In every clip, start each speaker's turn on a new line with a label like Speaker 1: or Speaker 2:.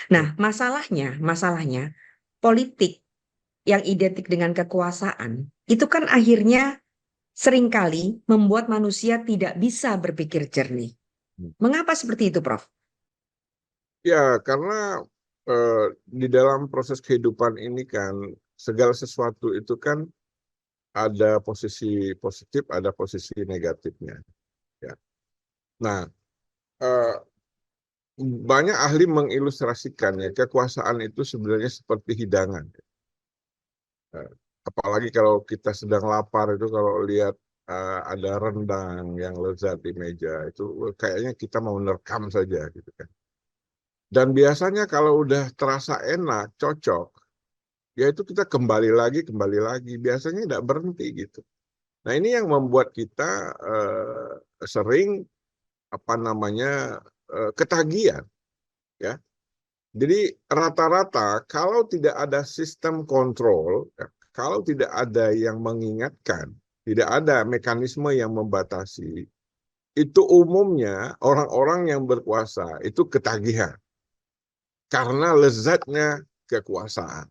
Speaker 1: Nah, masalahnya politik yang identik dengan kekuasaan itu kan akhirnya seringkali membuat manusia tidak bisa berpikir jernih. Mengapa seperti itu, Prof?
Speaker 2: Ya, karena di dalam proses kehidupan ini kan segala sesuatu itu kan ada posisi positif, ada posisi negatifnya. Ya. Nah, eh, banyak ahli mengilustrasikan ya kekuasaan itu sebenarnya seperti hidangan. Eh, Apalagi kalau kita sedang lapar itu kalau lihat ada rendang yang lezat di meja itu kayaknya kita mau menerkam saja gitu kan. Dan biasanya kalau udah terasa enak, cocok, ya itu kita kembali lagi. Biasanya tidak berhenti gitu. Nah ini yang membuat kita sering apa namanya ketagihan, ya. Jadi rata-rata kalau tidak ada sistem kontrol, ya, kalau tidak ada yang mengingatkan, tidak ada mekanisme yang membatasi, itu umumnya orang-orang yang berkuasa itu ketagihan karena lezatnya kekuasaan.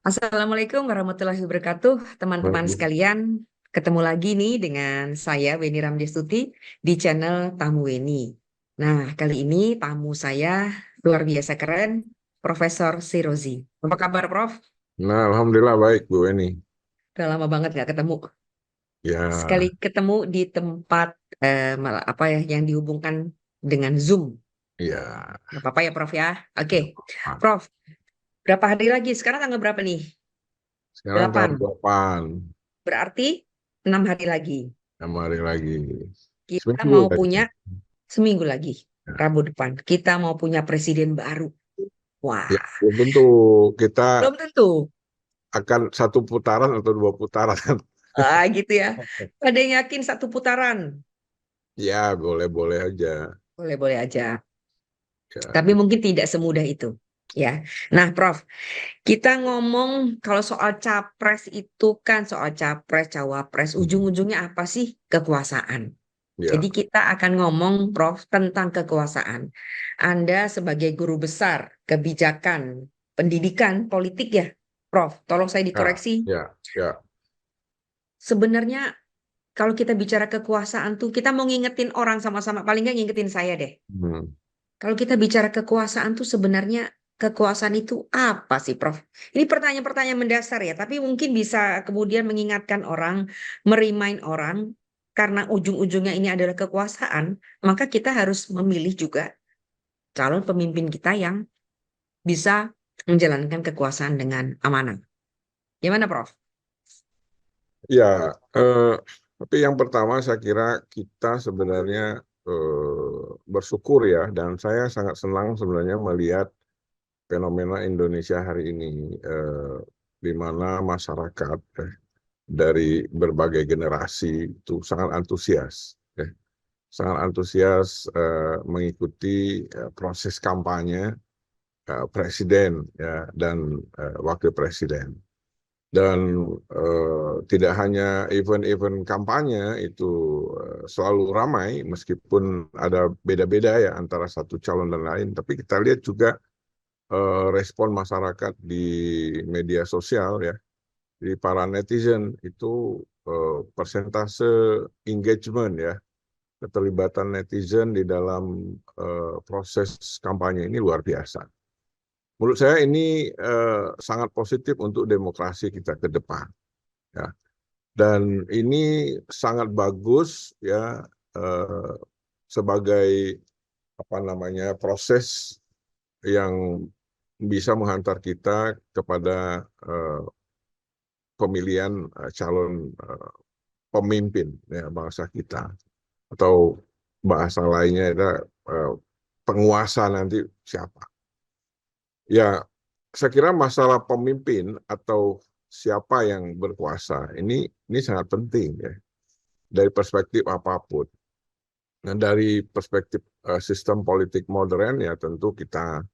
Speaker 1: Assalamualaikum warahmatullahi wabarakatuh, teman-teman sekalian. Ketemu lagi nih dengan saya Weni Ramdestuti di channel Tamu Weni. Nah, kali ini tamu saya luar biasa keren, Profesor Sirozi. Apa kabar, Prof?
Speaker 2: Nah, alhamdulillah baik Bu Eni.
Speaker 1: Udah lama banget nggak ketemu. Sekali
Speaker 2: Ya,
Speaker 1: ketemu di tempat malah apa ya yang dihubungkan dengan Zoom.
Speaker 2: ya,
Speaker 1: Nggak apa-apa ya, Prof ya. Oke,
Speaker 2: ya, Pak.
Speaker 1: Prof. Berapa hari lagi? Sekarang tanggal berapa nih?
Speaker 2: Sekarang tahun
Speaker 1: 8.
Speaker 2: 8,
Speaker 1: Berarti 6 hari lagi.
Speaker 2: 6 hari lagi.
Speaker 1: Kita
Speaker 2: Seminggu
Speaker 1: mau
Speaker 2: lagi.
Speaker 1: punya seminggu lagi,
Speaker 2: Ya,
Speaker 1: Rabu depan. Kita mau punya presiden baru.
Speaker 2: ya,
Speaker 1: Wah,
Speaker 2: belum tentu kita
Speaker 1: belum tentu.
Speaker 2: akan satu putaran atau dua putaran.
Speaker 1: Ah, gitu ya. Ada yang yakin satu putaran?
Speaker 2: Ya, boleh-boleh aja.
Speaker 1: Boleh-boleh aja.
Speaker 2: Ya,
Speaker 1: Tapi mungkin tidak semudah itu. Ya. Nah, Prof, kita ngomong kalau soal capres itu kan soal capres, cawapres, ujung-ujungnya apa sih? Kekuasaan.
Speaker 2: ya.
Speaker 1: Jadi kita akan ngomong, Prof, tentang kekuasaan. Anda sebagai guru besar kebijakan, pendidikan, politik ya, Prof. Tolong saya
Speaker 2: Ya,
Speaker 1: dikoreksi.
Speaker 2: ya, ya.
Speaker 1: Sebenarnya kalau kita bicara kekuasaan tuh, kita mau ngingetin orang sama-sama, paling nggak ngingetin saya deh.
Speaker 2: Hmm.
Speaker 1: Kalau kita bicara kekuasaan tuh sebenarnya kekuasaan itu apa sih, Prof? Ini pertanyaan-pertanyaan mendasar ya, tapi mungkin bisa kemudian mengingatkan orang, merimain orang, karena ujung-ujungnya ini adalah kekuasaan, maka kita harus memilih juga calon pemimpin kita yang bisa menjalankan kekuasaan dengan amanah. Gimana, Prof?
Speaker 2: Ya, tapi yang pertama saya kira kita sebenarnya bersyukur ya, dan saya sangat senang sebenarnya melihat fenomena Indonesia hari ini, di mana masyarakat dari berbagai generasi itu sangat antusias, sangat antusias mengikuti proses kampanye presiden ya, dan wakil presiden. Dan tidak hanya event-event kampanye itu selalu ramai, meskipun ada beda-beda ya antara satu calon dan lain, tapi kita lihat juga respon masyarakat di media sosial ya, di para netizen itu persentase engagement ya, keterlibatan netizen di dalam proses kampanye ini luar biasa. Menurut saya ini sangat positif untuk demokrasi kita ke depan. Ya. Dan ini sangat bagus ya sebagai apa namanya proses yang bisa menghantar kita kepada pemilihan calon pemimpin ya, bangsa kita, atau bahasa lainnya ada penguasa nanti siapa. Ya, saya kira masalah pemimpin atau siapa yang berkuasa ini sangat penting ya, dari perspektif apapun. Dan dari perspektif sistem politik modern ya tentu kita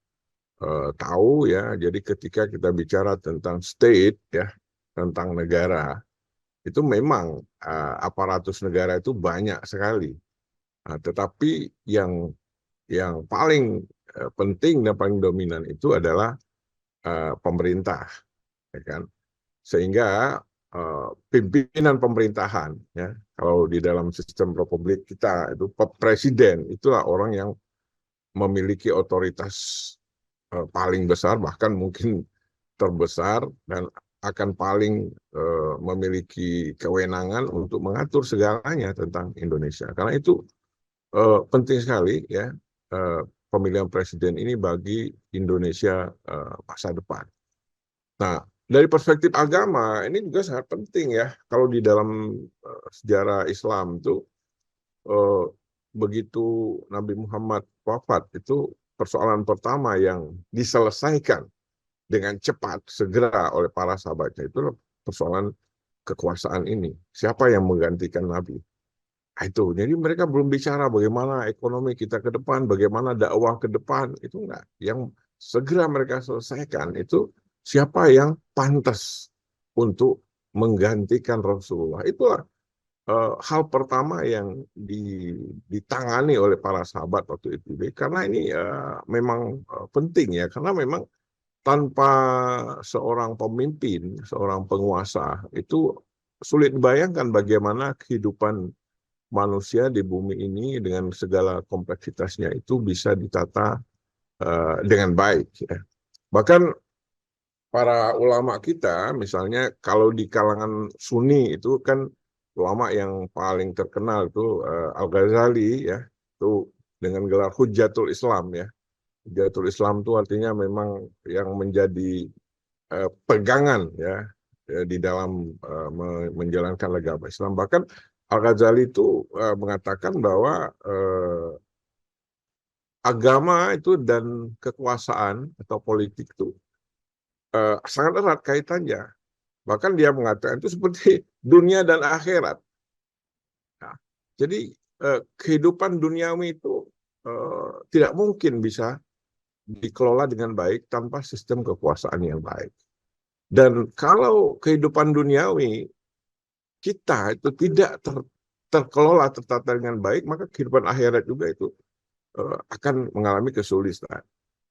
Speaker 2: tahu ya, jadi ketika kita bicara tentang state ya, tentang negara, itu memang aparatus negara itu banyak sekali. Nah, tetapi yang paling penting dan paling dominan itu adalah pemerintah, ya kan? Sehingga pimpinan pemerintahan, ya, kalau di dalam sistem republik kita itu presiden itulah orang yang memiliki otoritas paling besar, bahkan mungkin terbesar, dan akan paling memiliki kewenangan untuk mengatur segalanya tentang Indonesia. Karena itu penting sekali ya, pemilihan presiden ini bagi Indonesia masa depan. Nah, dari perspektif agama ini juga sangat penting ya. Kalau di dalam sejarah Islam itu begitu Nabi Muhammad wafat, itu persoalan pertama yang diselesaikan dengan cepat segera oleh para sahabatnya itu persoalan kekuasaan ini. Siapa yang menggantikan Nabi? Nah, itu. Jadi mereka belum bicara bagaimana ekonomi kita ke depan, bagaimana dakwah ke depan, itu enggak. Yang segera mereka selesaikan itu siapa yang pantas untuk menggantikan Rasulullah. Itulah hal pertama yang ditangani oleh para sahabat waktu itu. Karena ini memang penting ya, karena memang tanpa seorang pemimpin, seorang penguasa, itu sulit dibayangkan bagaimana kehidupan manusia di bumi ini dengan segala kompleksitasnya itu bisa ditata dengan baik. Ya. Bahkan para ulama kita, misalnya kalau di kalangan Sunni itu kan ulama yang paling terkenal itu Al-Ghazali, ya, itu dengan gelar Hujjatul Islam, ya. Hujjatul Islam itu artinya memang yang menjadi pegangan ya di dalam menjalankan agama Islam. Bahkan Al-Ghazali itu mengatakan bahwa agama itu dan kekuasaan atau politik itu sangat erat kaitannya. Bahkan dia mengatakan itu seperti dunia dan akhirat. Nah, jadi kehidupan duniawi itu tidak mungkin bisa dikelola dengan baik tanpa sistem kekuasaan yang baik. Dan kalau kehidupan duniawi kita itu tidak terkelola, tertata dengan baik, maka kehidupan akhirat juga itu akan mengalami kesulitan.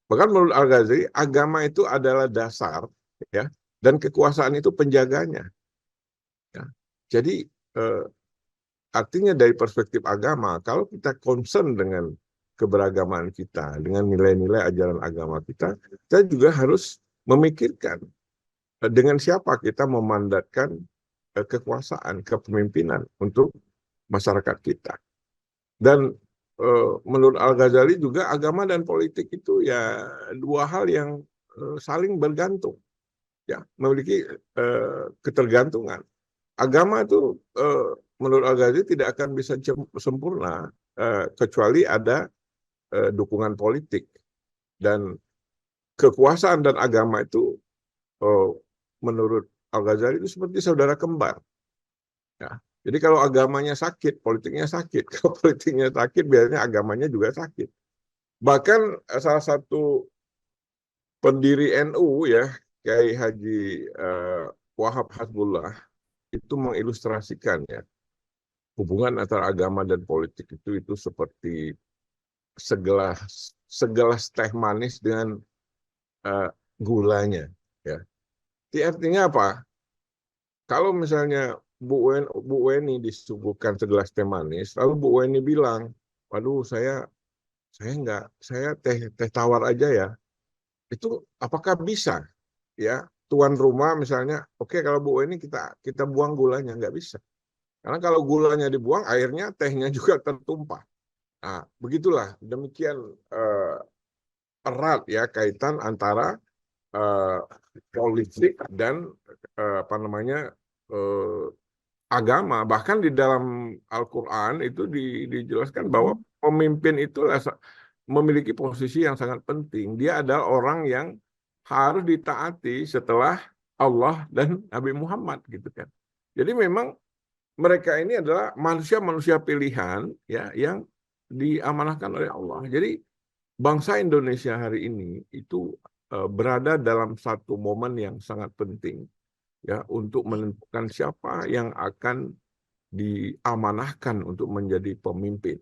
Speaker 2: Bahkan menurut Al-Ghazali, agama itu adalah dasar, ya, dan kekuasaan itu penjaganya. Ya. Jadi artinya dari perspektif agama, kalau kita concern dengan keberagaman kita, dengan nilai-nilai ajaran agama kita juga harus memikirkan dengan siapa kita memandatkan kekuasaan, kepemimpinan untuk masyarakat kita. Dan menurut Al-Ghazali juga agama dan politik itu ya dua hal yang saling bergantung, ya, memiliki ketergantungan. Agama itu menurut Al-Ghazali tidak akan bisa sempurna kecuali ada dukungan politik, dan kekuasaan dan agama itu menurut Al-Ghazali itu seperti saudara kembar. Ya. Jadi kalau agamanya sakit, politiknya sakit. Kalau politiknya sakit, biasanya agamanya juga sakit. Bahkan salah satu pendiri NU ya, Kiai Haji Wahab Hasbullah, itu mengilustrasikan ya hubungan antara agama dan politik itu seperti segelas teh manis dengan gulanya. Ya. Itu artinya apa? Kalau misalnya Bu Weni disuguhkan segelas teh manis, lalu Bu Weni bilang, waduh saya teh tawar aja ya. Itu apakah bisa? Ya, tuan rumah misalnya, oke, kalau Bu Weni kita buang gulanya, nggak bisa. Karena kalau gulanya dibuang, airnya tehnya juga tertumpah. Nah, begitulah demikian erat ya kaitan antara politik dan apa namanya agama. Bahkan di dalam Al-Quran itu dijelaskan bahwa pemimpin itu memiliki posisi yang sangat penting. Dia adalah orang yang harus ditaati setelah Allah dan Nabi Muhammad gitu kan. Jadi memang mereka ini adalah manusia-manusia pilihan ya yang diamanahkan oleh Allah. Jadi bangsa Indonesia hari ini itu berada dalam satu momen yang sangat penting ya untuk menentukan siapa yang akan diamanahkan untuk menjadi pemimpin.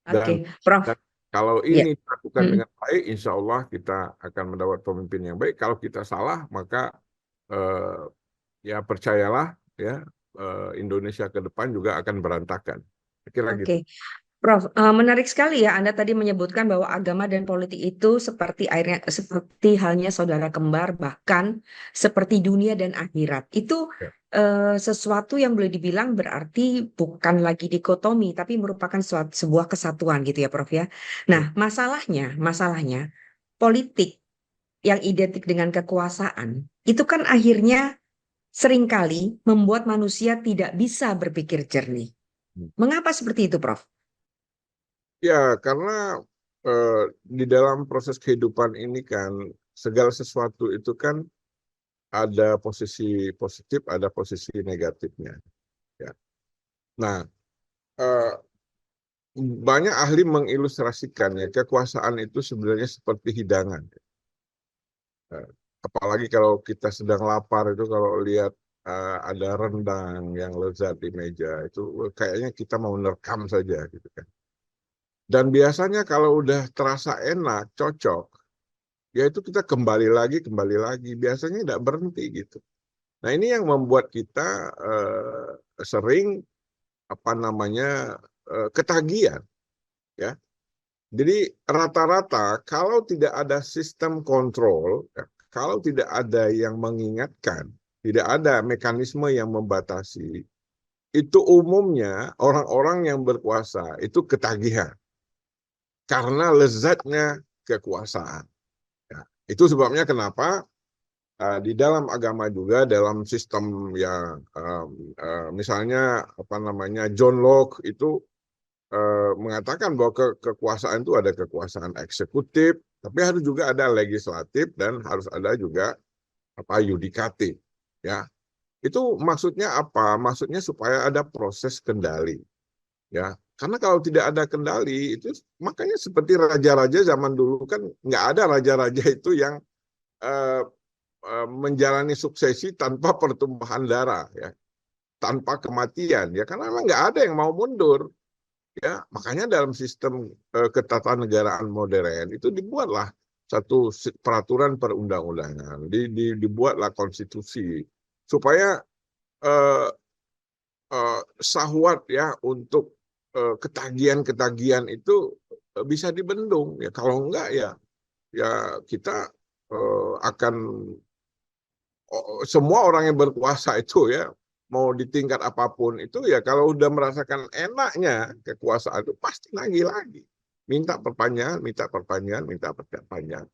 Speaker 2: Dan,
Speaker 1: Oke, Prof.
Speaker 2: dan kalau
Speaker 1: Ya.
Speaker 2: ini dilakukan
Speaker 1: Mm.
Speaker 2: dengan baik, insya Allah kita akan mendapat pemimpin yang baik. Kalau kita salah, maka eh, ya percayalah ya Indonesia ke depan juga akan berantakan. Kira gitu.
Speaker 1: Oke. Prof, menarik sekali ya Anda tadi menyebutkan bahwa agama dan politik itu seperti airnya, seperti halnya saudara kembar, bahkan seperti dunia dan akhirat. Itu
Speaker 2: Ya.
Speaker 1: sesuatu yang boleh dibilang berarti bukan lagi dikotomi, tapi merupakan sebuah kesatuan gitu ya Prof ya.
Speaker 2: Ya.
Speaker 1: Nah, masalahnya politik yang identik dengan kekuasaan itu kan akhirnya seringkali membuat manusia tidak bisa berpikir jernih. Mengapa seperti itu, Prof?
Speaker 2: Ya, karena di dalam proses kehidupan ini kan segala sesuatu itu kan ada posisi positif, ada posisi negatifnya. Ya. Nah, eh, banyak ahli mengilustrasikan ya kekuasaan itu sebenarnya seperti hidangan. Eh, Apalagi kalau kita sedang lapar itu kalau lihat ada rendang yang lezat di meja itu kayaknya kita mau menerkam saja gitu kan. Dan biasanya kalau udah terasa enak, cocok, ya itu kita kembali lagi. Biasanya tidak berhenti gitu. Nah ini yang membuat kita sering apa namanya ketagihan, ya. Jadi rata-rata kalau tidak ada sistem kontrol, ya, kalau tidak ada yang mengingatkan, tidak ada mekanisme yang membatasi, itu umumnya orang-orang yang berkuasa itu ketagihan karena lezatnya kekuasaan. Ya, itu sebabnya kenapa di dalam agama juga dalam sistem yang misalnya apa namanya John Locke itu mengatakan bahwa kekuasaan itu ada kekuasaan eksekutif, tapi harus juga ada legislatif dan harus ada juga apa yudikatif. Ya, itu maksudnya apa? Maksudnya supaya ada proses kendali. Ya, karena kalau tidak ada kendali itu makanya seperti raja-raja zaman dulu kan nggak ada raja-raja itu yang eh, menjalani suksesi tanpa pertumpahan darah, ya, tanpa kematian, ya karena memang nggak ada yang mau mundur. Ya, makanya dalam sistem ketatanegaraan modern itu dibuatlah satu peraturan perundang-undangan, dibuatlah konstitusi supaya eh, syahwat ya untuk ketagihan-ketagihan itu bisa dibendung. Ya kalau enggak ya ya kita akan semua orang yang berkuasa itu ya mau di tingkat apapun itu ya kalau udah merasakan enaknya kekuasaan itu pasti nagih lagi minta perpanjangan minta perpanjangan minta perpanjangan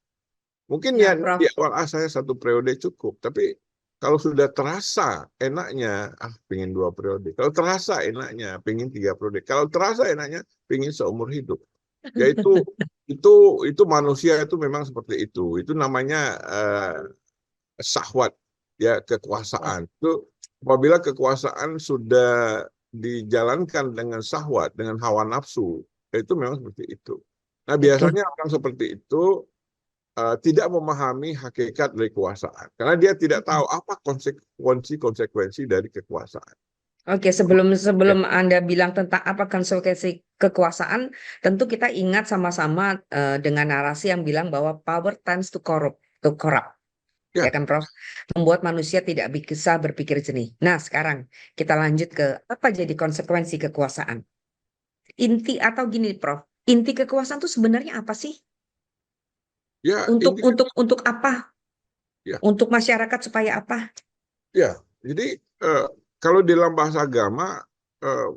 Speaker 2: mungkin
Speaker 1: Ya,
Speaker 2: ya
Speaker 1: Prof.
Speaker 2: di awal saya 1 periode cukup tapi kalau sudah terasa enaknya pingin 2 periode kalau terasa enaknya pingin 3 periode kalau terasa enaknya pingin seumur hidup yaitu itu manusia itu memang seperti itu namanya syahwat ya kekuasaan itu apabila kekuasaan sudah dijalankan dengan syahwat dengan hawa nafsu itu memang seperti itu. Nah
Speaker 1: Oke.
Speaker 2: biasanya orang seperti itu tidak memahami hakikat dari kekuasaan karena dia tidak tahu apa konsekuensi dari kekuasaan.
Speaker 1: Oke, sebelum
Speaker 2: Ya,
Speaker 1: sebelum Anda bilang tentang apa konsekuensi kekuasaan, tentu kita ingat sama-sama dengan narasi yang bilang bahwa power tends to corrupt, ya
Speaker 2: ya,
Speaker 1: kan, Prof? Membuat manusia tidak bisa berpikir jernih. Nah, sekarang kita lanjut ke apa jadi konsekuensi kekuasaan. Inti atau gini, Prof, inti kekuasaan itu sebenarnya apa sih?
Speaker 2: ya
Speaker 1: Untuk
Speaker 2: intinya
Speaker 1: untuk untuk apa?
Speaker 2: ya,
Speaker 1: Untuk masyarakat supaya apa?
Speaker 2: ya. Jadi kalau di dalam bahasa agama eh,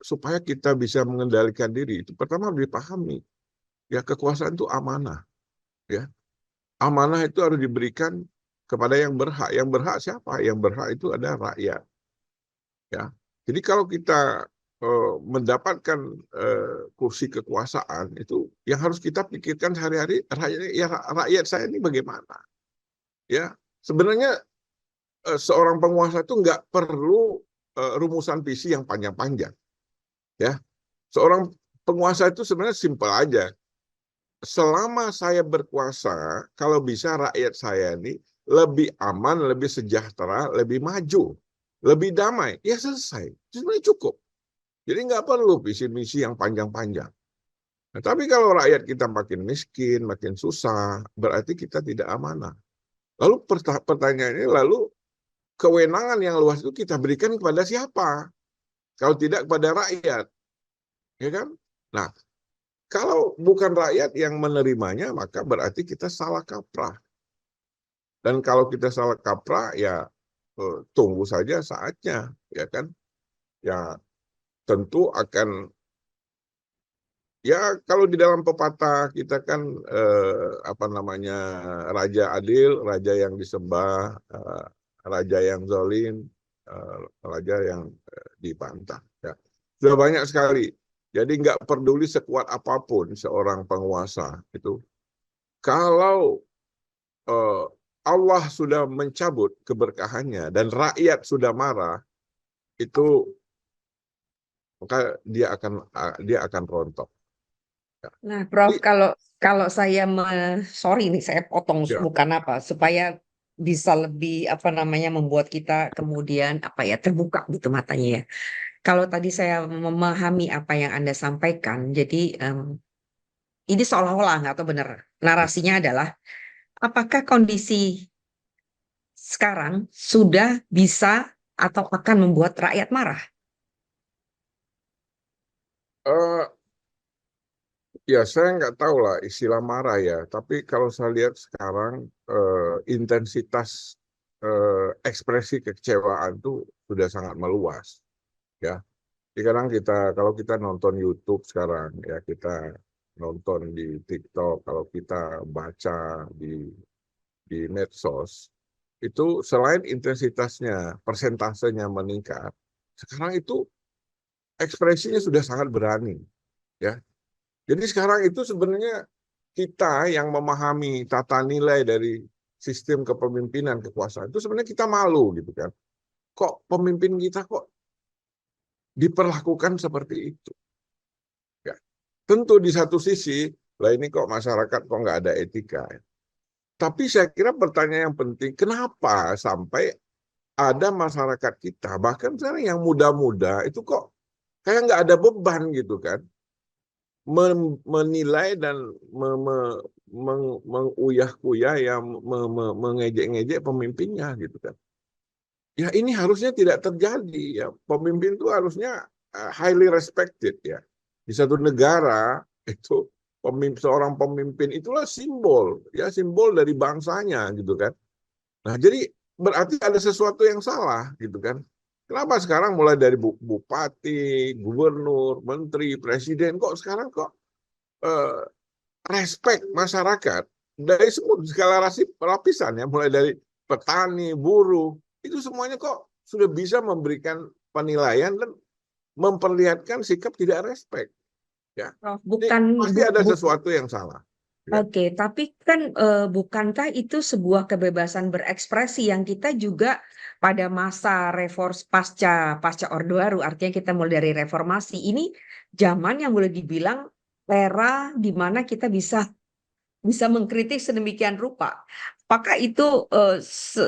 Speaker 2: supaya kita bisa mengendalikan diri itu pertama harus dipahami ya kekuasaan itu amanah ya amanah itu harus diberikan kepada yang berhak. Yang berhak siapa? Yang berhak itu ada rakyat. Ya. Jadi kalau kita mendapatkan kursi kekuasaan itu yang harus kita pikirkan sehari-hari rakyat, ya, rakyat saya ini bagaimana? Ya, sebenarnya seorang penguasa itu nggak perlu rumusan visi yang panjang-panjang. Ya, seorang penguasa itu sebenarnya simpel aja. selama saya berkuasa, kalau bisa rakyat saya ini lebih aman, lebih sejahtera, lebih maju, lebih damai, ya selesai. Sebenarnya cukup. Jadi nggak perlu visi misi yang panjang-panjang. Nah, tapi kalau rakyat kita makin miskin, makin susah, berarti kita tidak amanah. Lalu pertanyaannya, lalu kewenangan yang luas itu kita berikan kepada siapa? Kalau tidak kepada rakyat, ya kan? Nah, kalau bukan rakyat yang menerimanya, maka berarti kita salah kaprah. Dan kalau kita salah kaprah, ya tunggu saja saatnya, ya kan? Ya tentu akan, ya kalau di dalam pepatah kita kan apa namanya, raja adil, raja yang disembah, raja yang zalim, raja yang dipantah. Ya. Sudah banyak sekali. Jadi nggak peduli sekuat apapun seorang penguasa itu, kalau Allah sudah mencabut keberkahannya dan rakyat sudah marah, itu maka dia akan rontok. Ya.
Speaker 1: Nah, Prof,
Speaker 2: Jadi,
Speaker 1: kalau kalau saya sorry nih, saya potong
Speaker 2: ya,
Speaker 1: bukan apa, supaya bisa lebih apa namanya membuat kita kemudian apa ya terbuka gitu matanya ya. Kalau tadi saya memahami apa yang Anda sampaikan, jadi ini seolah-olah nggak tahu benar. Narasinya adalah apakah kondisi sekarang sudah bisa atau akan membuat rakyat marah?
Speaker 2: eh, ya saya nggak tahu lah istilah marah ya. Tapi kalau saya lihat sekarang intensitas ekspresi kekecewaan itu sudah sangat meluas, ya. Sekarang kalau kita nonton YouTube sekarang, ya kita nonton di TikTok, kalau kita baca di medsos, itu selain intensitasnya, persentasenya meningkat, sekarang itu ekspresinya sudah sangat berani, ya. Jadi sekarang itu sebenarnya kita yang memahami tata nilai dari sistem kepemimpinan kekuasaan itu sebenarnya kita malu gitu kan. Kok pemimpin kita kok diperlakukan seperti itu? Ya. Tentu di satu sisi, lah ini kok masyarakat kok nggak ada etika. Ya. Tapi saya kira pertanyaan yang penting, kenapa sampai ada masyarakat kita, bahkan sekarang yang muda-muda itu kok kayak nggak ada beban gitu kan, menilai dan menguyah-kuyah, yang mengejek-ngejek pemimpinnya gitu kan. Ya ini harusnya tidak terjadi ya. Pemimpin itu harusnya highly respected ya. Di satu negara itu seorang pemimpin itulah simbol ya, simbol dari bangsanya gitu kan. Nah, jadi berarti ada sesuatu yang salah gitu kan. Kenapa sekarang mulai dari bupati, gubernur, menteri, presiden kok sekarang kok eh, respect masyarakat dari semua segala lapisan ya, mulai dari petani, buruh, itu semuanya kok sudah bisa memberikan penilaian dan memperlihatkan sikap tidak respect ya.
Speaker 1: Prof,
Speaker 2: Jadi
Speaker 1: bukan
Speaker 2: pasti ada sesuatu yang salah ya.
Speaker 1: Oke, tapi kan bukankah itu sebuah kebebasan berekspresi yang kita juga pada masa pasca pasca Orde Baru, artinya kita mulai dari reformasi ini zaman yang boleh dibilang era di mana kita bisa mengkritik sedemikian rupa. Apakah itu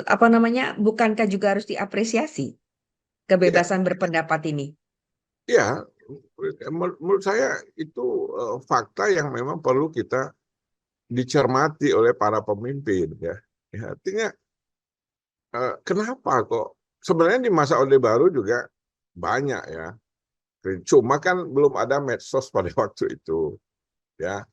Speaker 1: apa namanya? Bukankah juga harus diapresiasi
Speaker 2: Ya,
Speaker 1: kebebasan berpendapat ini?
Speaker 2: ya, menurut saya itu fakta yang memang perlu kita dicermati oleh para pemimpin ya. Ya, artinya kenapa kok sebenarnya di masa Orde Baru juga banyak ya. Cuma kan belum ada medsos pada waktu itu ya.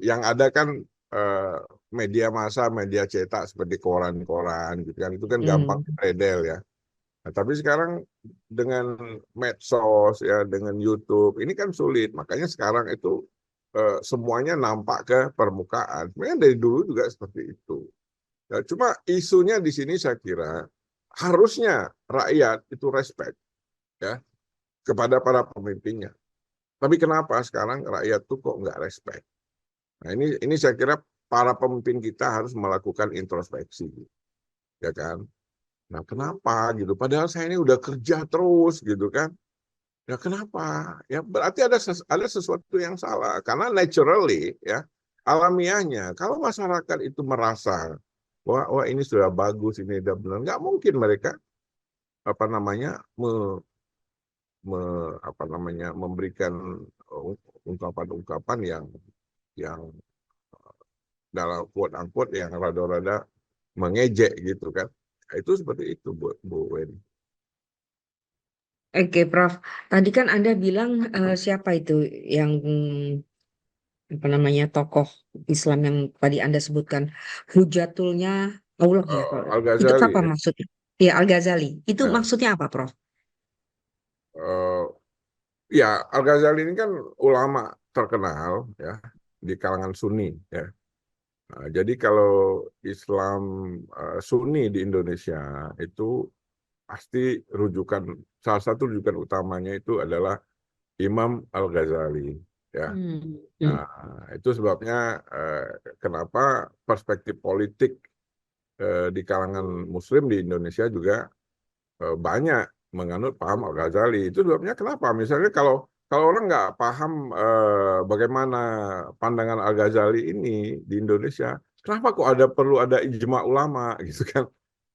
Speaker 2: Yang ada kan eh, media massa, media cetak seperti koran-koran gitu kan. Itu kan gampang
Speaker 1: Hmm.
Speaker 2: beredel ya. Nah, tapi sekarang dengan medsos ya, dengan YouTube ini kan sulit. Makanya sekarang itu semuanya nampak ke permukaan. Sebenarnya dari dulu juga seperti itu. Ya, cuma isunya di sini saya kira harusnya rakyat itu respect ya kepada para pemimpinnya. Tapi kenapa sekarang rakyat tuh kok nggak respect? Nah ini saya kira para pemimpin kita harus melakukan introspeksi, ya kan? Nah kenapa gitu? Padahal saya ini udah kerja terus gitu kan? Ya kenapa? Ya berarti ada sesuatu yang salah. Karena naturally ya alamiahnya, kalau masyarakat itu merasa wah ini sudah bagus, ini sudah benar, nggak mungkin mereka apa namanya apa namanya memberikan ungkapan-ungkapan yang dalam quote unquote yang rada-rada mengejek gitu kan. Itu seperti itu Bu Weni.
Speaker 1: Oke, Prof. Tadi kan Anda bilang siapa itu yang apa namanya tokoh Islam yang tadi Anda sebutkan, Hujatulnya Allah ya. Itu
Speaker 2: Al-Ghazali
Speaker 1: apa
Speaker 2: ya.
Speaker 1: maksudnya? Ya, Al-Ghazali. Itu
Speaker 2: Nah,
Speaker 1: maksudnya apa, Prof?
Speaker 2: eh, ya Al-Ghazali ini kan ulama terkenal ya di kalangan Sunni ya. Nah, jadi kalau Islam Sunni di Indonesia itu pasti rujukan salah satu rujukan utamanya itu adalah Imam Al-Ghazali ya.
Speaker 1: Hmm. Hmm.
Speaker 2: Nah, itu sebabnya kenapa perspektif politik di kalangan Muslim di Indonesia juga banyak menganut paham Al-Ghazali. Itu sebabnya kenapa? Misalnya kalau orang nggak paham bagaimana pandangan Al-Ghazali ini di Indonesia, kenapa kok perlu ada ijma ulama gitu kan?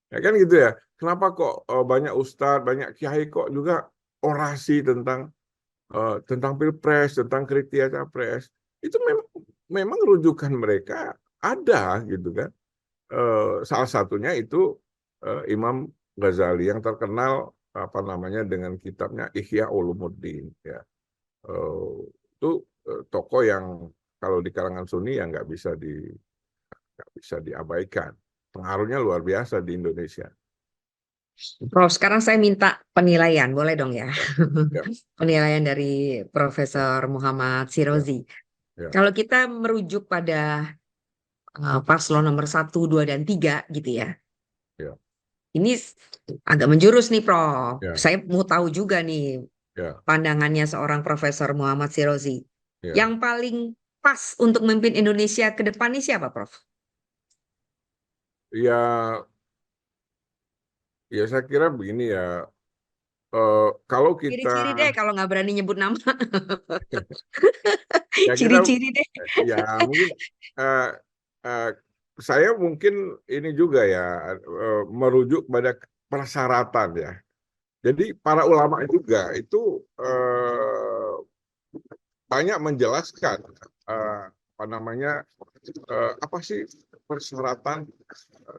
Speaker 2: Ya kan gitu ya. Kenapa kok banyak ustadz, banyak kiai kok juga orasi tentang pilpres, tentang kriteria capres. Itu memang rujukan mereka ada gitu kan. Salah satunya itu Imam Ghazali yang terkenal apa namanya dengan kitabnya Ihya Ulumuddin ya. Eh, itu tokoh yang kalau di kalangan Sunni ya nggak bisa diabaikan. Pengaruhnya luar biasa di Indonesia.
Speaker 1: Prof, sekarang saya minta penilaian, boleh dong ya?
Speaker 2: Ya, ya,
Speaker 1: Penilaian dari Profesor Muhammad
Speaker 2: ya,
Speaker 1: Sirozi.
Speaker 2: ya,
Speaker 1: Kalau kita merujuk pada paslon nomor 1, 2, dan 3 gitu ya.
Speaker 2: ya,
Speaker 1: Ini agak menjurus nih, Prof.
Speaker 2: ya,
Speaker 1: Saya mau tahu juga nih
Speaker 2: ya,
Speaker 1: pandangannya seorang Profesor Muhammad Sirozi. Yang
Speaker 2: ya.
Speaker 1: paling pas untuk memimpin Indonesia ke depan ini siapa, Prof?
Speaker 2: Ya, ya saya kira begini ya. Kalau kita
Speaker 1: Ciri-ciri deh kalau nggak berani nyebut nama.
Speaker 2: ya kita
Speaker 1: Ciri-ciri deh.
Speaker 2: ya mungkin eh, eh, saya mungkin ini juga ya merujuk pada persyaratan ya. Jadi para ulama juga itu eh, banyak menjelaskan apa namanya apa sih persyaratan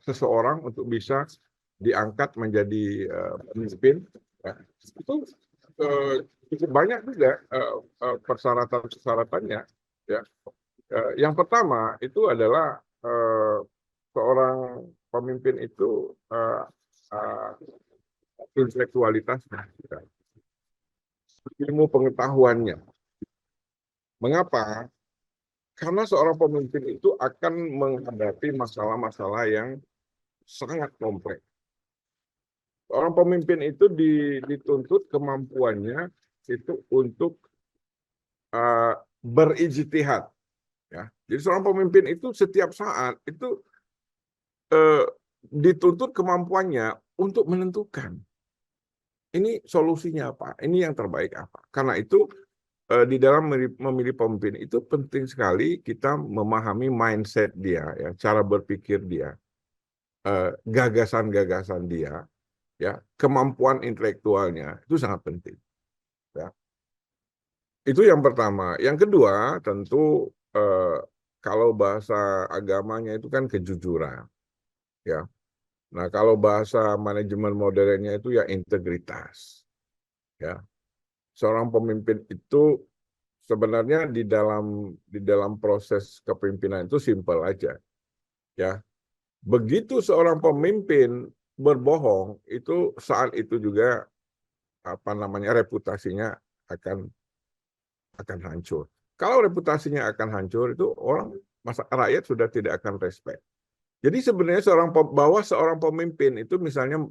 Speaker 2: seseorang untuk bisa diangkat menjadi pemimpin. Ya. Itu eh, cukup banyak juga persyaratan-persyaratannya. Ya. Yang pertama itu adalah seorang pemimpin itu intelektualitasnya, ilmu pengetahuannya. Mengapa? Karena seorang pemimpin itu akan menghadapi masalah-masalah yang sangat kompleks. Seorang pemimpin itu dituntut kemampuannya itu untuk berijtihad. Ya. Jadi seorang pemimpin itu setiap saat itu eh, dituntut kemampuannya untuk menentukan ini solusinya apa, ini yang terbaik apa. Karena itu di dalam memilih pemimpin itu penting sekali kita memahami mindset dia, ya, cara berpikir dia, gagasan-gagasan dia, ya, kemampuan intelektualnya itu sangat penting. Ya. Itu yang pertama. Yang kedua tentu kalau bahasa agamanya itu kan kejujuran, ya. Nah, kalau bahasa manajemen modernnya itu ya integritas. Ya. Seorang pemimpin itu sebenarnya di dalam proses kepemimpinan itu simpel aja. Ya. Begitu seorang pemimpin berbohong, itu saat itu juga apa namanya reputasinya akan akan hancur. Kalau reputasinya akan hancur itu rakyat sudah tidak akan respect. Jadi sebenarnya bahwa seorang pemimpin itu misalnya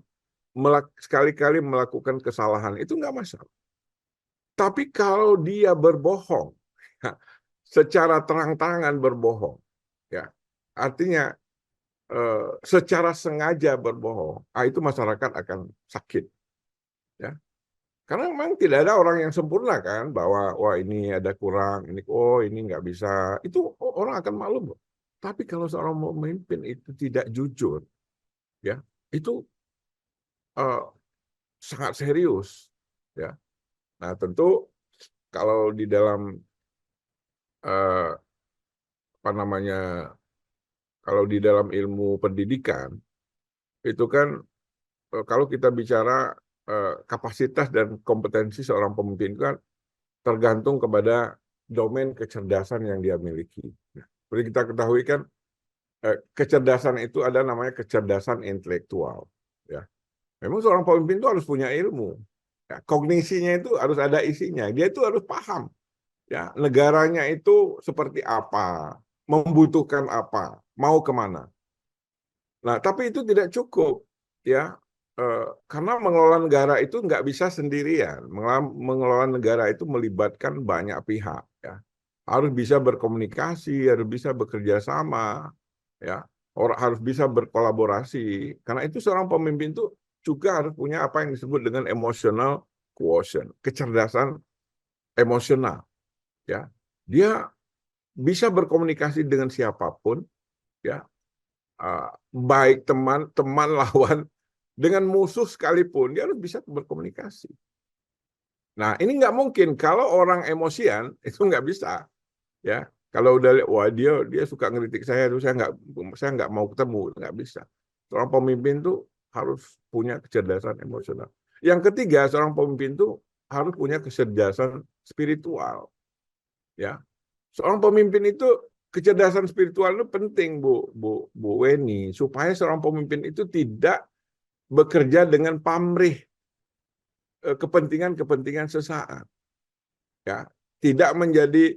Speaker 2: sekali-kali melakukan kesalahan itu nggak masalah. Tapi kalau dia berbohong, secara terang-terangan berbohong, ya artinya secara sengaja berbohong, itu masyarakat akan sakit, ya. Karena memang tidak ada orang yang sempurna kan, bahwa wah ini ada kurang, ini oh ini nggak bisa, itu orang akan maklum. Tapi kalau seorang pemimpin itu tidak jujur, ya itu eh, sangat serius, ya. Nah tentu kalau di dalam eh, apa namanya, kalau di dalam ilmu pendidikan itu kan kalau kita bicara kapasitas dan kompetensi seorang pemimpin itu kan tergantung kepada domain kecerdasan yang dia miliki. Nah, seperti kita ketahui kan kecerdasan itu ada namanya kecerdasan intelektual. Ya, memang seorang pemimpin itu harus punya ilmu. Ya, kognisinya itu harus ada isinya. Dia itu harus paham. Ya, negaranya itu seperti apa, membutuhkan apa, mau kemana. Nah, tapi itu tidak cukup, ya, karena mengelola negara itu nggak bisa sendirian. Mengelola negara itu melibatkan banyak pihak, ya. Harus bisa berkomunikasi, harus bisa bekerja sama, ya. Orang harus bisa berkolaborasi. Karena itu seorang pemimpin itu juga harus punya apa yang disebut dengan emotional quotient, kecerdasan emosional, ya. Dia bisa berkomunikasi dengan siapapun, ya, baik teman lawan dengan musuh sekalipun dia harus bisa berkomunikasi. Nah ini nggak mungkin kalau orang emosian itu nggak bisa, ya. Kalau udah wah dia suka ngeritik saya, terus saya nggak mau ketemu, nggak bisa. Seorang pemimpin tuh harus punya kecerdasan emosional. Yang ketiga, seorang pemimpin tuh harus punya kecerdasan spiritual, ya. Seorang pemimpin itu kecerdasan spiritual itu penting, Bu Weni, supaya seorang pemimpin itu tidak bekerja dengan pamrih kepentingan-kepentingan sesaat, ya. Tidak menjadi,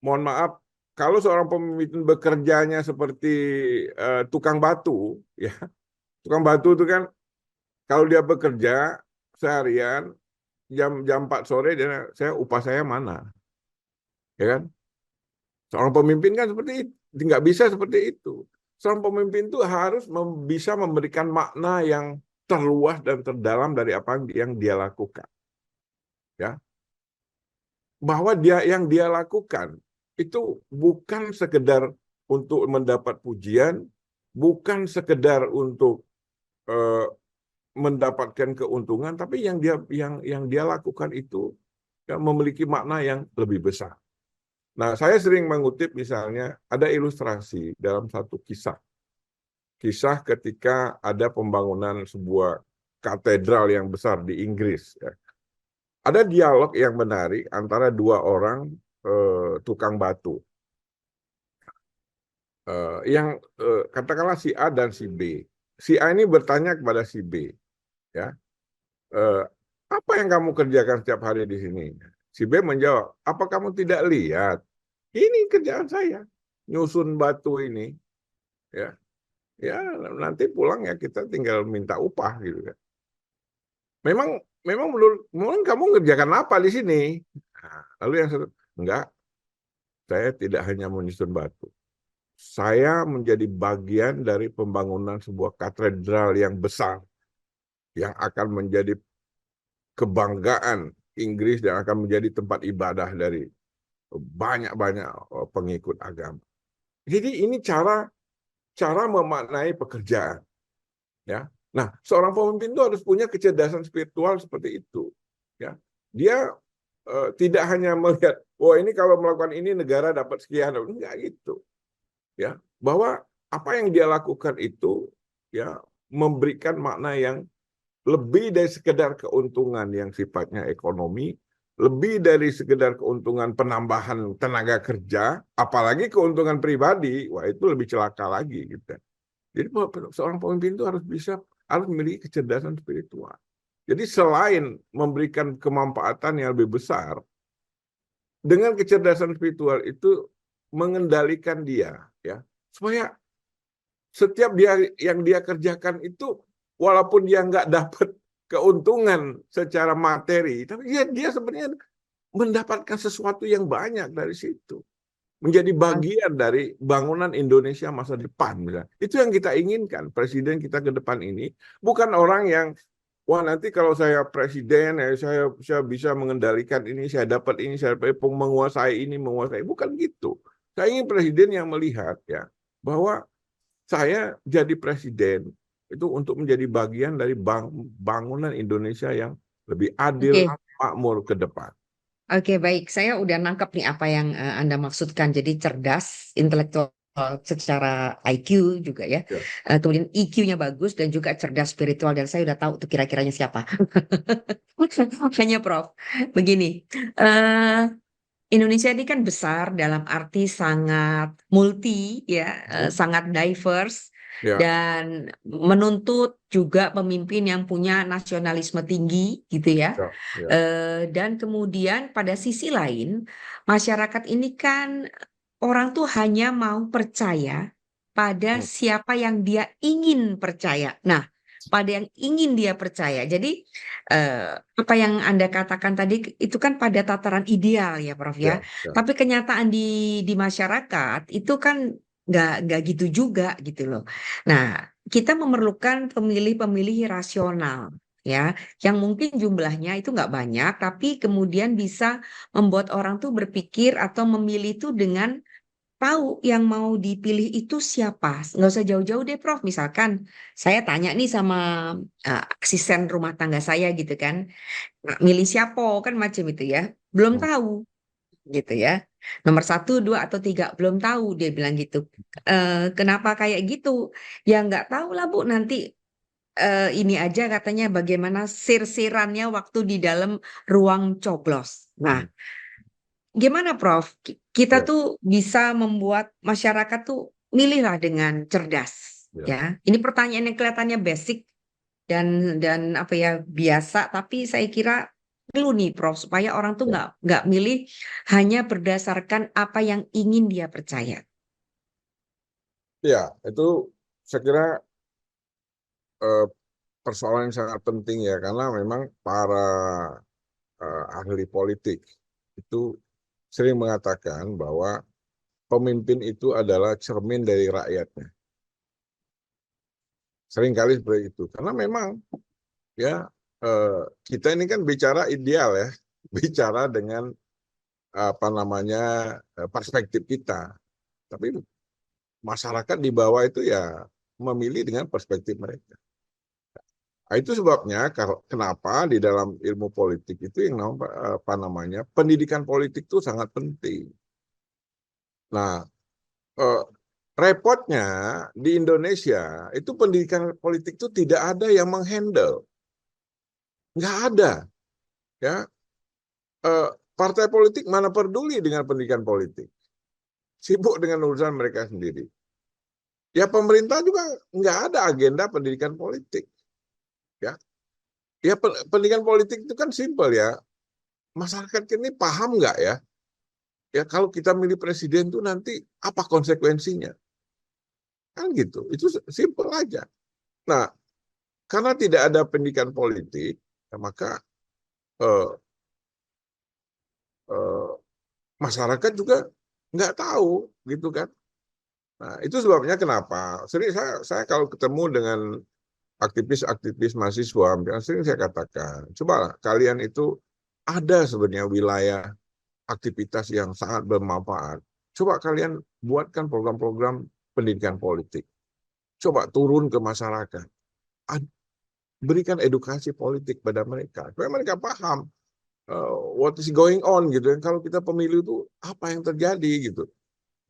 Speaker 2: mohon maaf, kalau seorang pemimpin bekerjanya seperti tukang batu, ya. Tukang batu itu kan kalau dia bekerja seharian jam jam 4 sore saya upah saya mana, ya kan? Seorang pemimpin kan seperti itu, nggak bisa seperti itu. Seorang pemimpin itu harus bisa memberikan makna yang terluas dan terdalam dari apa yang dia lakukan. Ya, bahwa yang dia lakukan itu bukan sekedar untuk mendapat pujian, bukan sekedar untuk eh, mendapatkan keuntungan, tapi yang dia lakukan itu ya, memiliki makna yang lebih besar. Nah, saya sering mengutip misalnya ada ilustrasi dalam satu kisah. Kisah ketika ada pembangunan sebuah katedral yang besar di Inggris. Ya. Ada dialog yang menarik antara dua orang tukang batu. Yang katakanlah si A dan si B. Si A ini bertanya kepada si B, ya, eh, apa yang kamu kerjakan setiap hari di sini? Si B menjawab, apa kamu tidak lihat? Ini kerjaan saya, nyusun batu ini, ya, ya nanti pulang ya kita tinggal minta upah gitu kan. Memang memang memang kamu ngerjakan apa di sini? Nah, lalu yang satu, enggak, saya tidak hanya menyusun batu. Saya menjadi bagian dari pembangunan sebuah katedral yang besar yang akan menjadi kebanggaan Inggris dan akan menjadi tempat ibadah dari banyak-banyak pengikut agama. Jadi ini cara memaknai pekerjaan, ya. Nah, seorang pemimpin itu harus punya kecerdasan spiritual seperti itu, ya. Dia tidak hanya melihat, wah ini kalau melakukan ini negara dapat sekian, enggak gitu, ya. Bahwa apa yang dia lakukan itu, ya, memberikan makna yang lebih dari sekedar keuntungan yang sifatnya ekonomi, lebih dari sekedar keuntungan penambahan tenaga kerja, apalagi keuntungan pribadi, wah itu lebih celaka lagi gitu. Jadi seorang pemimpin itu harus memiliki kecerdasan spiritual. Jadi selain memberikan kemanfaatan yang lebih besar, dengan kecerdasan spiritual itu mengendalikan dia, ya, supaya setiap yang dia kerjakan itu walaupun dia nggak dapat keuntungan secara materi, tapi dia sebenarnya mendapatkan sesuatu yang banyak dari situ. Menjadi bagian dari bangunan Indonesia masa depan. Misalnya. Itu yang kita inginkan. Presiden kita ke depan ini bukan orang yang wah nanti kalau saya presiden ya saya bisa mengendalikan ini, saya dapat ini, saya dapat menguasai ini, menguasai. Bukan gitu. Saya ingin presiden yang melihat ya bahwa saya jadi presiden itu untuk menjadi bagian dari bangunan Indonesia yang lebih adil,
Speaker 1: Oke,
Speaker 2: makmur ke depan.
Speaker 1: oke, baik. Saya udah nangkep nih apa yang Anda maksudkan. Jadi cerdas, intelektual secara IQ juga ya.
Speaker 2: Ya,
Speaker 1: Kemudian EQ-nya bagus dan juga cerdas spiritual. Dan saya udah tahu tuh kira-kiranya siapa. Hanya Prof. Begini, eh, Indonesia ini kan besar dalam arti sangat multi ya, sangat diverse
Speaker 2: ya,
Speaker 1: dan menuntut juga pemimpin yang punya nasionalisme tinggi gitu ya.
Speaker 2: ya, ya.
Speaker 1: Dan kemudian pada sisi lain masyarakat ini kan orang tuh hanya mau percaya pada
Speaker 2: Hmm,
Speaker 1: siapa yang dia ingin percaya. Nah, pada yang ingin dia percaya. Jadi apa yang Anda katakan tadi itu kan pada tataran ideal ya, Prof ya.
Speaker 2: ya, ya,
Speaker 1: Tapi kenyataan di masyarakat itu kan nggak gitu juga gitu loh. Nah, kita memerlukan pemilih-pemilih rasional ya, yang mungkin jumlahnya itu nggak banyak, tapi kemudian bisa membuat orang tuh berpikir atau memilih itu dengan tahu yang mau dipilih itu siapa. Nggak usah jauh-jauh deh, Prof. Misalkan saya tanya nih sama asisten rumah tangga saya gitu kan, "Nah, milih siapa kan macam itu ya. Belum
Speaker 2: hmm,
Speaker 1: tahu gitu ya. Nomor satu, dua, atau tiga, belum tahu dia bilang gitu. Kenapa kayak gitu? Ya nggak tahu lah Bu, nanti ini aja katanya bagaimana sir-sirannya waktu di dalam ruang coblos. Nah,
Speaker 2: hmm,
Speaker 1: gimana Prof? Kita
Speaker 2: ya,
Speaker 1: tuh bisa membuat masyarakat tuh milihlah dengan cerdas,
Speaker 2: ya.
Speaker 1: ya. Ini pertanyaan yang kelihatannya basic dan apa ya biasa, tapi saya kira perlu nih Prof supaya orang tuh
Speaker 2: Ya.
Speaker 1: nggak milih hanya berdasarkan apa yang ingin dia percaya.
Speaker 2: Ya, itu saya kira eh, persoalan yang sangat penting ya, karena memang para ahli politik itu sering mengatakan bahwa pemimpin itu adalah cermin dari rakyatnya. Seringkali seperti itu. Karena memang ya kita ini kan bicara ideal ya, bicara dengan apa namanya perspektif kita. Tapi masyarakat di bawah itu ya memilih dengan perspektif mereka. Nah, itu sebabnya kenapa di dalam ilmu politik itu yang apa namanya pendidikan politik itu sangat penting. Nah, eh, repotnya di Indonesia itu pendidikan politik itu tidak ada yang menghandle, nggak ada, ya. Eh, Partai politik mana peduli dengan pendidikan politik, sibuk dengan urusan mereka sendiri. Ya pemerintah juga nggak ada agenda pendidikan politik, ya. Ya pendidikan politik itu kan simpel ya. Masyarakat ini paham nggak ya? Ya kalau kita milih presiden tuh nanti apa konsekuensinya? Kan gitu. Itu simpel aja. Nah, karena tidak ada pendidikan politik, ya maka eh, eh, masyarakat juga nggak tahu gitu kan. Nah, itu sebabnya kenapa sering saya kalau ketemu dengan aktivis-aktivis mahasiswa, sering saya katakan, coba kalian itu ada sebenarnya wilayah aktivitas yang sangat bermanfaat. Coba kalian buatkan program-program pendidikan politik. Coba turun ke masyarakat. Berikan edukasi politik pada mereka. Supaya mereka paham what is going on gitu. Kalau kita pemilu itu apa yang terjadi gitu.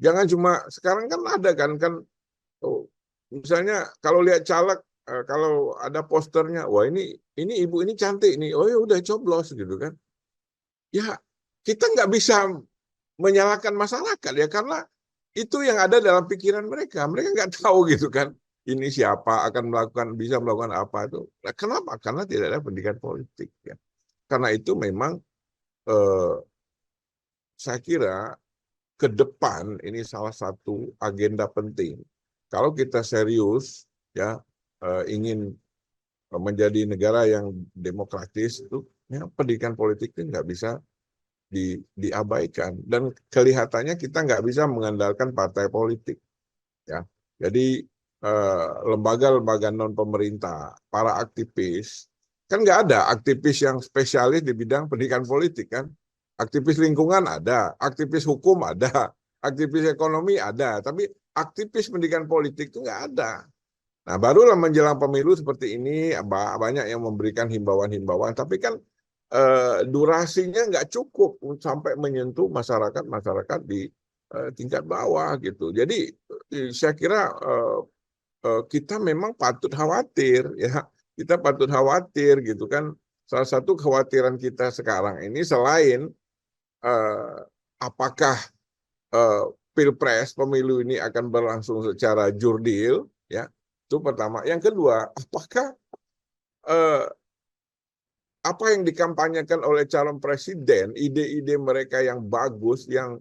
Speaker 2: Jangan cuma sekarang kan ada kan oh, misalnya kalau lihat caleg kalau ada posternya, wah ini ibu ini cantik nih, oh ya udah coblos gitu kan. Ya kita nggak bisa menyalahkan masyarakat ya karena itu yang ada dalam pikiran mereka. Mereka nggak tahu gitu kan. Ini siapa akan bisa melakukan apa itu. Nah, kenapa? Karena tidak ada pendidikan politik ya. Karena itu memang eh, saya kira ke depan ini salah satu agenda penting. Kalau kita serius ya ingin menjadi negara yang demokratis itu ya, pendidikan politik itu nggak bisa diabaikan dan kelihatannya kita nggak bisa mengandalkan partai politik ya. Jadi lembaga-lembaga non pemerintah, para aktivis Kan nggak ada aktivis yang spesialis di bidang pendidikan politik kan. Aktivis lingkungan ada, aktivis hukum ada, aktivis ekonomi ada, tapi aktivis pendidikan politik itu nggak ada. Nah, barulah menjelang pemilu seperti ini banyak yang memberikan himbauan-himbauan, tapi kan durasinya nggak cukup sampai menyentuh masyarakat di tingkat bawah gitu. Jadi saya kira kita memang patut khawatir ya, kita patut khawatir gitu kan. Salah satu kekhawatiran kita sekarang ini selain eh, apakah eh, pilpres pemilu ini akan berlangsung secara jurdil ya, itu pertama. Yang kedua, apakah eh, apa yang dikampanyekan oleh calon presiden, ide-ide mereka yang bagus, yang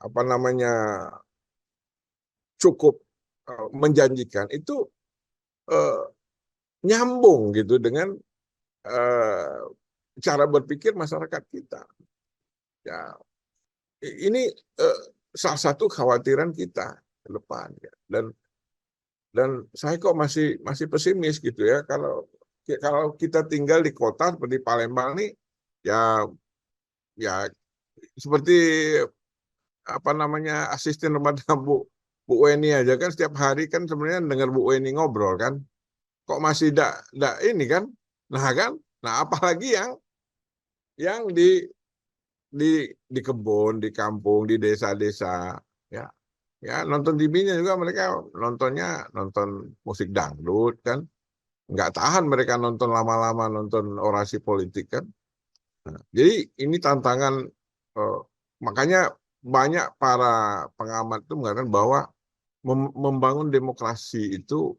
Speaker 2: apa namanya cukup menjanjikan itu eh, nyambung gitu dengan eh, cara berpikir masyarakat kita. Ya, ini salah satu kekhawatiran kita ke depan ya. Dan saya kok masih pesimis gitu ya, kalau kita tinggal di kota seperti Palembang nih ya, ya seperti apa namanya asisten rumah tangga Bu Weni aja kan setiap hari kan sebenarnya dengar Bu Weni ngobrol kan, kok masih tidak ini kan. Nah apalagi yang di kebun, di kampung, di desa-desa ya. Ya nonton TV-nya juga mereka nonton musik dangdut kan. Nggak tahan mereka nonton lama-lama, nonton orasi politik kan. Nah, jadi ini tantangan, eh, makanya banyak para pengamat itu mengatakan bahwa membangun demokrasi itu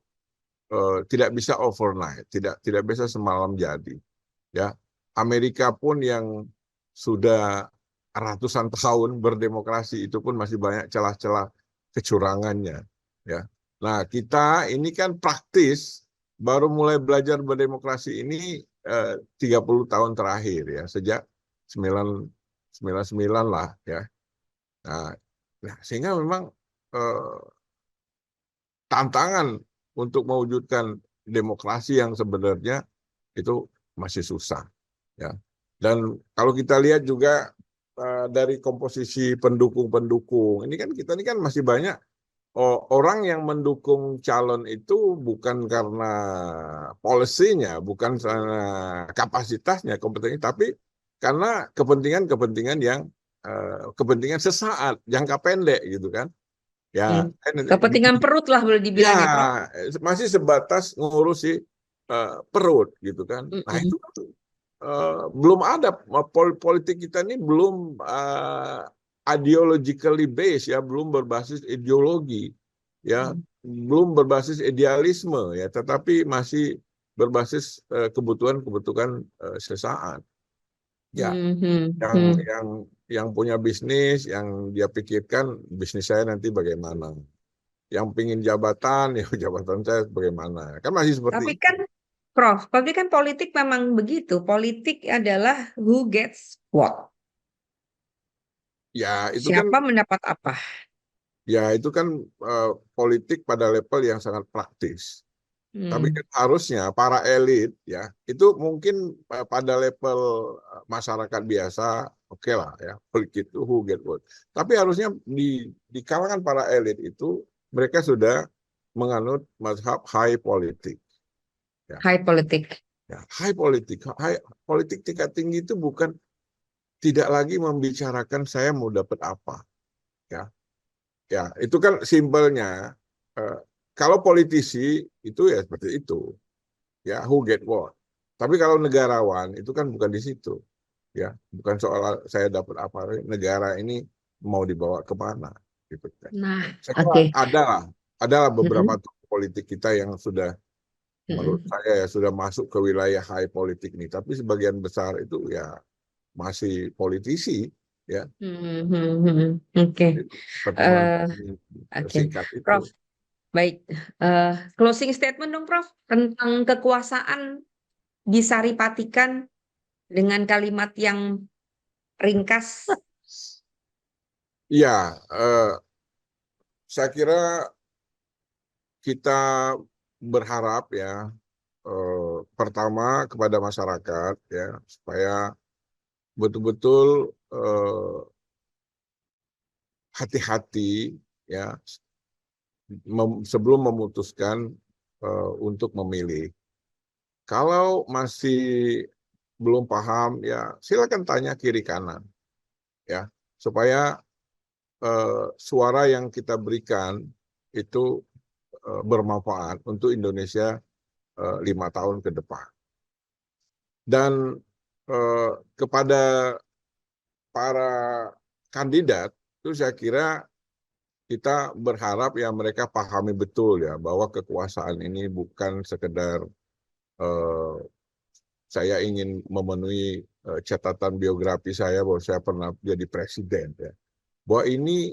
Speaker 2: tidak bisa overnight, tidak bisa semalam jadi. Ya, Amerika pun yang sudah ratusan tahun berdemokrasi itu pun masih banyak celah-celah kecurangannya. Ya, nah kita ini kan praktis baru mulai belajar berdemokrasi ini 30 tahun terakhir ya, sejak 999 lah ya. Nah, sehingga memang eh, tantangan untuk mewujudkan demokrasi yang sebenarnya itu masih susah ya. Dan kalau kita lihat juga dari komposisi pendukung-pendukung ini kan masih banyak orang yang mendukung calon itu bukan karena polisinya, bukan karena kapasitasnya, kompetensinya, tapi karena kepentingan-kepentingan yang kepentingan sesaat, jangka pendek gitu kan.
Speaker 1: Hmm.
Speaker 2: Ya,
Speaker 1: Kepentingan perut lah boleh
Speaker 2: ya
Speaker 1: dibilang ya, Prof.
Speaker 2: masih sebatas ngurusi perut gitu kan. Nah itu
Speaker 1: Mm-mm.
Speaker 2: kan belum ada politik kita ini belum ideologically based ya, belum berbasis ideologi ya,
Speaker 1: Hmm.
Speaker 2: belum berbasis idealisme ya, tetapi masih berbasis kebutuhan-kebutuhan sesaat. Ya,
Speaker 1: Hmm. Hmm.
Speaker 2: yang
Speaker 1: Hmm.
Speaker 2: yang yang punya bisnis, yang dia pikirkan bisnis saya nanti bagaimana. Yang pingin jabatan, ya jabatan saya bagaimana. Kan masih
Speaker 1: Tapi
Speaker 2: seperti itu.
Speaker 1: kan, Prof, tapi kan politik memang begitu. Politik adalah who gets what.
Speaker 2: Ya itu kan,
Speaker 1: Siapa mendapat apa.
Speaker 2: ya itu kan politik pada level yang sangat praktis. Tapi
Speaker 1: Hmm.
Speaker 2: kan harusnya para elit ya itu mungkin pada level masyarakat biasa oke lah ya, politik itu who get what. Tapi harusnya di kalangan para elit itu mereka sudah menganut mazhab high politik. Ya,
Speaker 1: High politik.
Speaker 2: ya high politik tingkat tinggi itu bukan tidak lagi membicarakan saya mau dapat apa ya. Ya itu kan simpelnya. Eh, Kalau politisi itu ya seperti itu ya, who get what. Tapi kalau negarawan itu kan bukan di situ ya, bukan soal saya dapat apa, negara ini mau dibawa kemana gitu kan.
Speaker 1: Nah,
Speaker 2: Saya kira
Speaker 1: oke.
Speaker 2: adalah beberapa
Speaker 1: Mm-mm.
Speaker 2: tokoh politik kita yang sudah, menurut
Speaker 1: Mm-mm.
Speaker 2: saya ya, sudah masuk ke wilayah high politik ini, tapi sebagian besar itu ya masih politisi ya.
Speaker 1: Oke.
Speaker 2: Itu pertemuan
Speaker 1: Eh, oke.
Speaker 2: singkat itu.
Speaker 1: Prof, baik. Closing statement dong, Prof, tentang kekuasaan disaripatikan dengan kalimat yang ringkas.
Speaker 2: Ya, saya kira kita berharap ya, pertama kepada masyarakat ya, supaya betul-betul hati-hati ya sebelum memutuskan untuk memilih. Kalau masih belum paham ya silakan tanya kiri kanan ya, supaya suara yang kita berikan itu bermanfaat untuk Indonesia 5 tahun ke depan. Dan kepada para kandidat itu saya kira kita berharap ya mereka pahami betul ya bahwa kekuasaan ini bukan sekedar saya ingin memenuhi catatan biografi saya bahwa saya pernah jadi presiden ya. Bahwa ini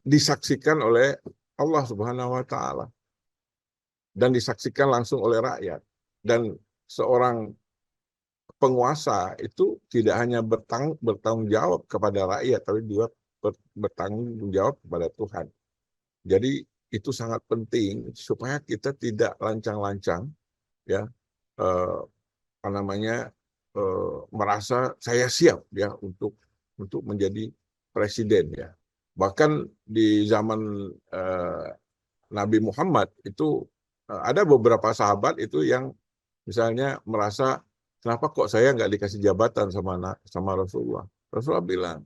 Speaker 2: disaksikan oleh Allah Subhanahu wa taala dan disaksikan langsung oleh rakyat. Dan seorang penguasa itu tidak hanya bertanggung jawab kepada rakyat, tapi juga bertanggung jawab kepada Tuhan. Jadi itu sangat penting supaya kita tidak lancang-lancang ya merasa saya siap ya untuk menjadi presiden ya. Bahkan di zaman Nabi Muhammad itu ada beberapa sahabat itu yang misalnya merasa kenapa kok saya nggak dikasih jabatan sama Rasulullah. Rasulullah bilang,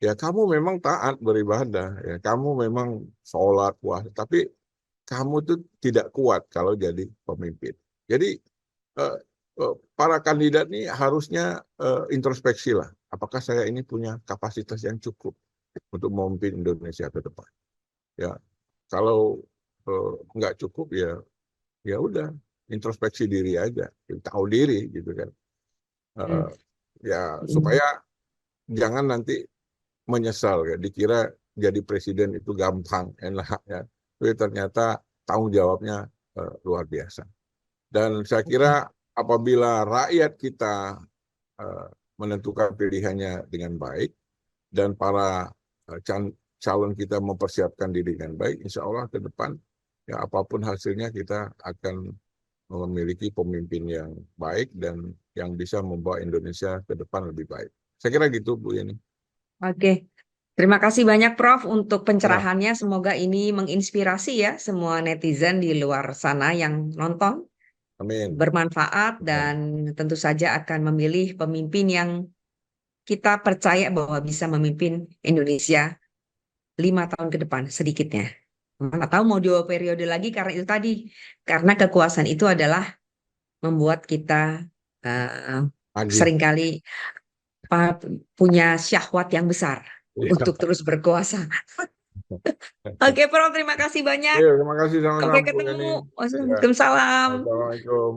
Speaker 2: ya kamu memang taat beribadah, ya kamu memang sholat, puasa, tapi kamu tuh tidak kuat kalau jadi pemimpin. Jadi para kandidat ini harusnya introspeksi lah. Apakah saya ini punya kapasitas yang cukup untuk memimpin Indonesia ke depan? Ya, kalau nggak cukup ya udah introspeksi diri aja, tahu diri gitu kan. Ya supaya jangan nanti menyesal ya, dikira jadi presiden itu gampang, enak ya, tapi ternyata tanggung jawabnya luar biasa. Dan saya kira apabila rakyat kita menentukan pilihannya dengan baik dan para calon kita mempersiapkan diri dengan baik, insya Allah ke depan ya apapun hasilnya kita akan memiliki pemimpin yang baik dan yang bisa membawa Indonesia ke depan lebih baik. Saya kira gitu Bu Yeni.
Speaker 1: Oke, terima kasih banyak Prof untuk
Speaker 2: Ya,
Speaker 1: pencerahannya. Semoga ini menginspirasi ya semua netizen di luar sana yang nonton,
Speaker 2: amin.
Speaker 1: bermanfaat dan tentu saja akan memilih pemimpin yang kita percaya bahwa bisa memimpin Indonesia 5 tahun ke depan sedikitnya. Mana tahu mau 2 periode lagi karena itu tadi. Karena kekuasaan itu adalah membuat kita
Speaker 2: Lagi.
Speaker 1: seringkali punya syahwat yang besar
Speaker 2: Ya.
Speaker 1: untuk terus berkuasa. Oke, Prof, terima kasih banyak.
Speaker 2: Terima kasih
Speaker 1: Sampai
Speaker 2: sama-sama Bu Yeni.
Speaker 1: ketemu.
Speaker 2: Ya.
Speaker 1: Waalaikumsalam.
Speaker 2: Assalamualaikum.